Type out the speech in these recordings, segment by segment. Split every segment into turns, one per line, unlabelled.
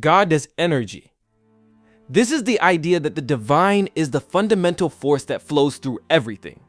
God as energy. This is the idea that the divine is the fundamental force that flows through everything.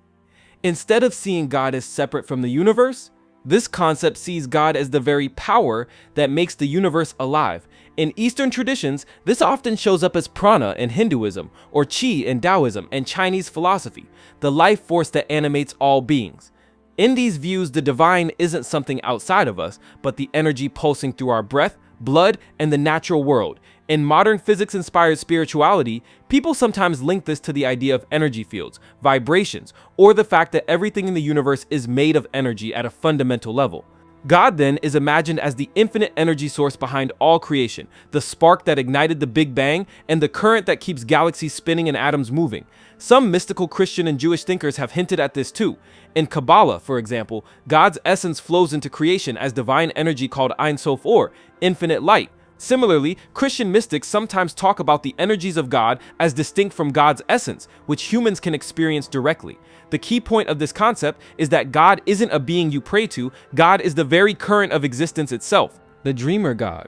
Instead of seeing God as separate from the universe, this concept sees God as the very power that makes the universe alive. In Eastern traditions, this often shows up as prana in Hinduism, or chi in Taoism and Chinese philosophy, the life force that animates all beings. In these views, the divine isn't something outside of us, but the energy pulsing through our breath, blood, and the natural world. In modern physics-inspired spirituality, people sometimes link this to the idea of energy fields, vibrations, or the fact that everything in the universe is made of energy at a fundamental level. God then is imagined as the infinite energy source behind all creation, the spark that ignited the Big Bang, and the current that keeps galaxies spinning and atoms moving. Some mystical Christian and Jewish thinkers have hinted at this too. In Kabbalah, for example, God's essence flows into creation as divine energy called Ein Sof, or infinite light. Similarly, Christian mystics sometimes talk about the energies of God as distinct from God's essence, which humans can experience directly. The key point of this concept is that God isn't a being you pray to, God is the very current of existence itself, the dreamer God.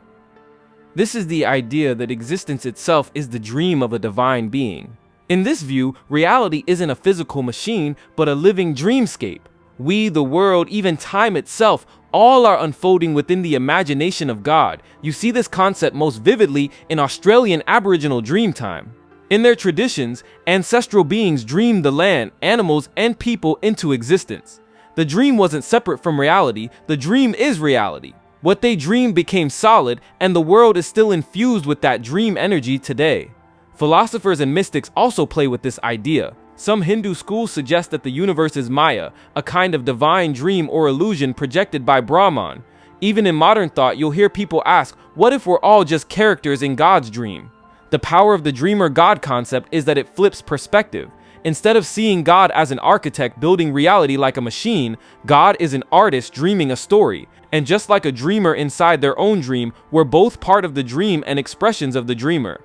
This is the idea that existence itself is the dream of a divine being. In this view, reality isn't a physical machine, but a living dreamscape. We, the world, even time itself, all are unfolding within the imagination of God. You see this concept most vividly in Australian Aboriginal Dreamtime. In their traditions, ancestral beings dreamed the land, animals, and people into existence. The dream wasn't separate from reality, the dream is reality. What they dreamed became solid, and the world is still infused with that dream energy today. Philosophers and mystics also play with this idea. Some Hindu schools suggest that the universe is Maya, a kind of divine dream or illusion projected by Brahman. Even in modern thought, you'll hear people ask, what if we're all just characters in God's dream? The power of the dreamer God concept is that it flips perspective. Instead of seeing God as an architect building reality like a machine, God is an artist dreaming a story. And just like a dreamer inside their own dream, we're both part of the dream and expressions of the dreamer.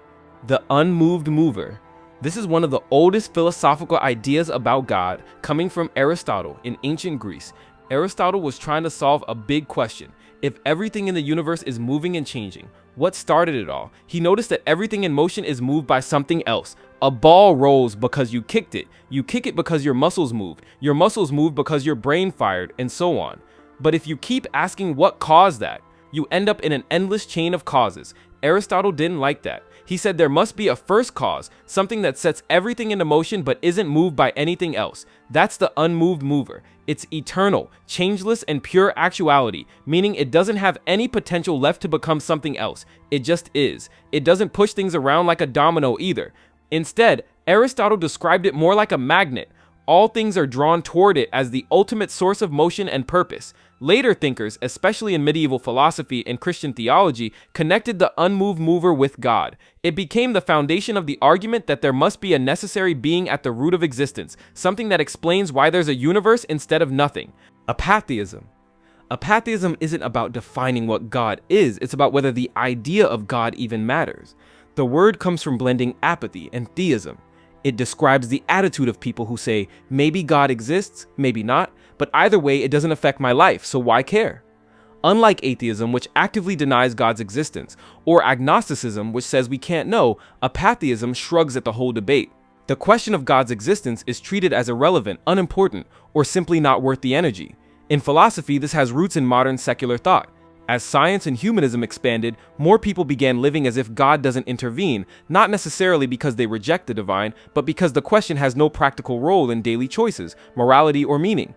The unmoved mover. This is one of the oldest philosophical ideas about God, coming from Aristotle in ancient Greece. Aristotle was trying to solve a big question. If everything in the universe is moving and changing, what started it all? He noticed that everything in motion is moved by something else. A ball rolls because you kicked it. You kick it because your muscles moved. Your muscles move because your brain fired, and so on. But if you keep asking what caused that, you end up in an endless chain of causes. Aristotle didn't like that. He said there must be a first cause, something that sets everything into motion but isn't moved by anything else. That's the unmoved mover. It's eternal, changeless, and pure actuality, meaning it doesn't have any potential left to become something else. It just is. It doesn't push things around like a domino either. Instead, Aristotle described it more like a magnet. All things are drawn toward it as the ultimate source of motion and purpose. Later thinkers, especially in medieval philosophy and Christian theology, connected the unmoved mover with God. It became the foundation of the argument that there must be a necessary being at the root of existence, something that explains why there's a universe instead of nothing. Apatheism. Apatheism isn't about defining what God is, it's about whether the idea of God even matters. The word comes from blending apathy and theism. It describes the attitude of people who say, maybe God exists, maybe not, but either way it doesn't affect my life, so why care? Unlike atheism, which actively denies God's existence, or agnosticism, which says we can't know, apatheism shrugs at the whole debate. The question of God's existence is treated as irrelevant, unimportant, or simply not worth the energy. In philosophy, this has roots in modern secular thought. As science and humanism expanded, more people began living as if God doesn't intervene, not necessarily because they reject the divine, but because the question has no practical role in daily choices, morality, or meaning.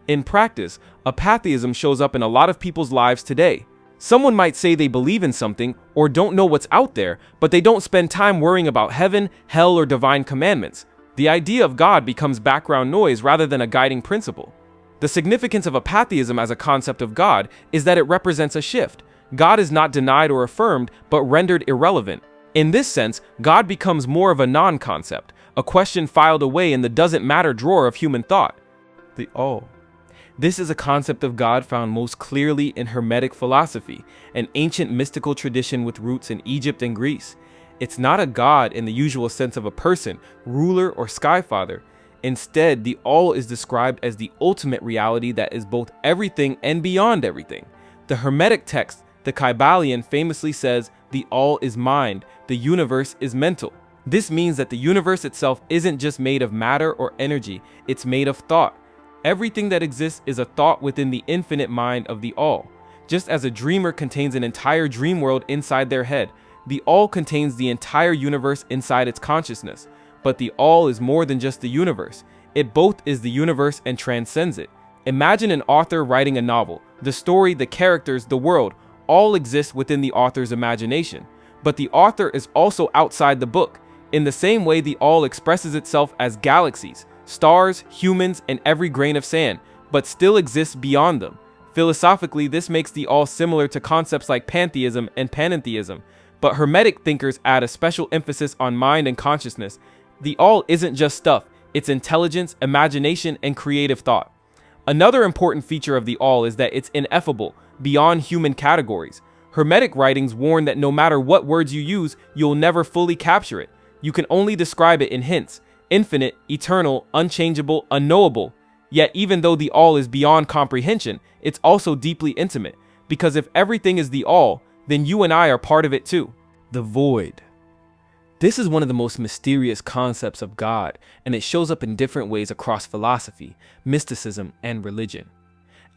In practice, apatheism shows up in a lot of people's lives today. Someone might say they believe in something or don't know what's out there, but they don't spend time worrying about heaven, hell, or divine commandments. The idea of God becomes background noise rather than a guiding principle. The significance of apatheism as a concept of God is that it represents a shift. God is not denied or affirmed, but rendered irrelevant. In this sense, God becomes more of a non-concept, a question filed away in the doesn't matter drawer of human thought. The all. This is a concept of God found most clearly in Hermetic philosophy, an ancient mystical tradition with roots in Egypt and Greece. It's not a God in the usual sense of a person, ruler, or skyfather. Instead, the all is described as the ultimate reality that is both everything and beyond everything. The Hermetic text, the Kybalion, famously says, the all is mind, the universe is mental. This means that the universe itself isn't just made of matter or energy, it's made of thought. Everything that exists is a thought within the infinite mind of the all. Just as a dreamer contains an entire dream world inside their head, the all contains the entire universe inside its consciousness. But the all is more than just the universe. It both is the universe and transcends it. Imagine an author writing a novel. The story, the characters, the world, all exist within the author's imagination. But the author is also outside the book. In the same way, the all expresses itself as galaxies, stars, humans, and every grain of sand, but still exists beyond them. Philosophically, this makes the all similar to concepts like pantheism and panentheism. But Hermetic thinkers add a special emphasis on mind and consciousness. The all isn't just stuff, it's intelligence, imagination, and creative thought. Another important feature of the all is that it's ineffable, beyond human categories. Hermetic writings warn that no matter what words you use, you'll never fully capture it. You can only describe it in hints: infinite, eternal, unchangeable, unknowable. Yet even though the all is beyond comprehension, it's also deeply intimate, because if everything is the all, then you and I are part of it too. The void. This is one of the most mysterious concepts of God, and it shows up in different ways across philosophy, mysticism, and religion.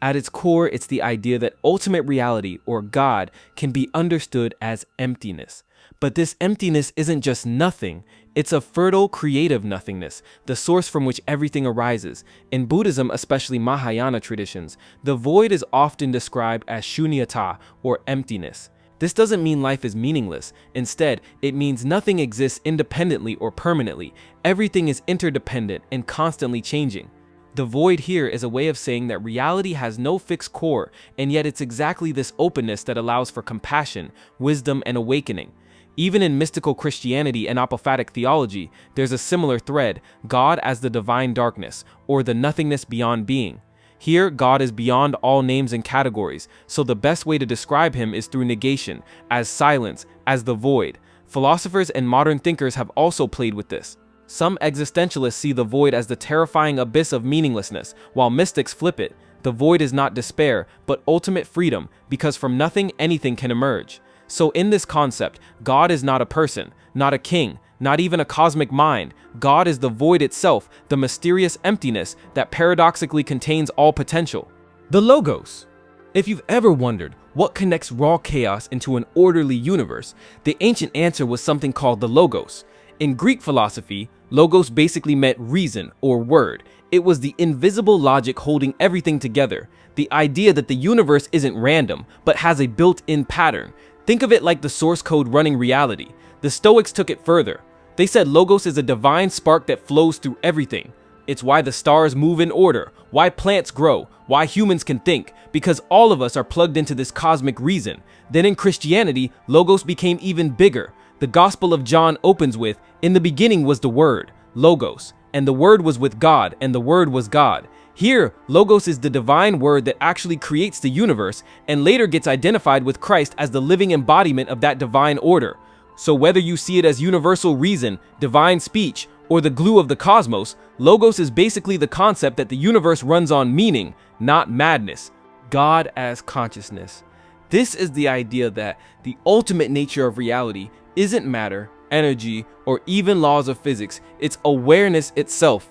At its core, it's the idea that ultimate reality, or God, can be understood as emptiness. But this emptiness isn't just nothing, it's a fertile, creative nothingness, the source from which everything arises. In Buddhism, especially Mahayana traditions, the void is often described as shunyata, or emptiness. This doesn't mean life is meaningless. Instead, it means nothing exists independently or permanently. Everything is interdependent and constantly changing. The void here is a way of saying that reality has no fixed core, and yet it's exactly this openness that allows for compassion, wisdom, and awakening. Even in mystical Christianity and apophatic theology, there's a similar thread: God as the divine darkness, or the nothingness beyond being. Here, God is beyond all names and categories, so the best way to describe him is through negation, as silence, as the void. Philosophers and modern thinkers have also played with this. Some existentialists see the void as the terrifying abyss of meaninglessness, while mystics flip it. The void is not despair, but ultimate freedom, because from nothing, anything can emerge. So in this concept, God is not a person, not a king, not even a cosmic mind. God is the void itself, the mysterious emptiness that paradoxically contains all potential. The Logos. If you've ever wondered what connects raw chaos into an orderly universe, the ancient answer was something called the Logos. In Greek philosophy, Logos basically meant reason or word. It was the invisible logic holding everything together. The idea that the universe isn't random, but has a built-in pattern. Think of it like the source code running reality. The Stoics took it further. They said Logos is a divine spark that flows through everything. It's why the stars move in order, why plants grow, why humans can think, because all of us are plugged into this cosmic reason. Then in Christianity, Logos became even bigger. The Gospel of John opens with, "In the beginning was the Word, Logos, and the Word was with God, and the Word was God." Here, Logos is the divine word that actually creates the universe, and later gets identified with Christ as the living embodiment of that divine order. So whether you see it as universal reason, divine speech, or the glue of the cosmos, Logos is basically the concept that the universe runs on meaning, not madness. God as consciousness. This is the idea that the ultimate nature of reality isn't matter, energy, or even laws of physics, it's awareness itself.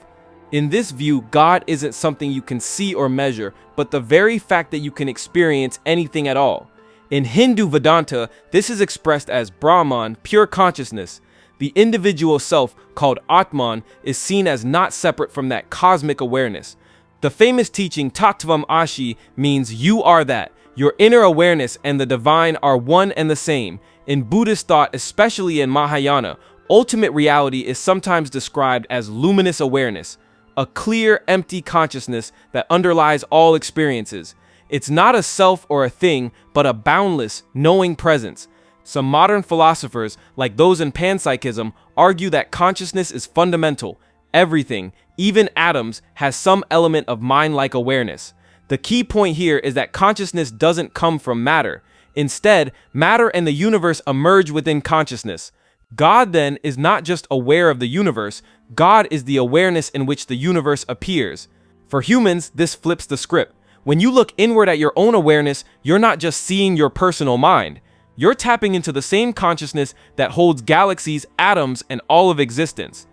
In this view, God isn't something you can see or measure, but the very fact that you can experience anything at all. In Hindu Vedanta, this is expressed as Brahman, pure consciousness. The individual self, called Atman, is seen as not separate from that cosmic awareness. The famous teaching Tattvam Ashi means you are that. Your inner awareness and the divine are one and the same. In Buddhist thought, especially in Mahayana, ultimate reality is sometimes described as luminous awareness, a clear, empty consciousness that underlies all experiences. It's not a self or a thing, but a boundless, knowing presence. Some modern philosophers, like those in panpsychism, argue that consciousness is fundamental. Everything, even atoms, has some element of mind-like awareness. The key point here is that consciousness doesn't come from matter. Instead, matter and the universe emerge within consciousness. God then is not just aware of the universe, God is the awareness in which the universe appears. For humans, this flips the script. When you look inward at your own awareness, you're not just seeing your personal mind. You're tapping into the same consciousness that holds galaxies, atoms, and all of existence.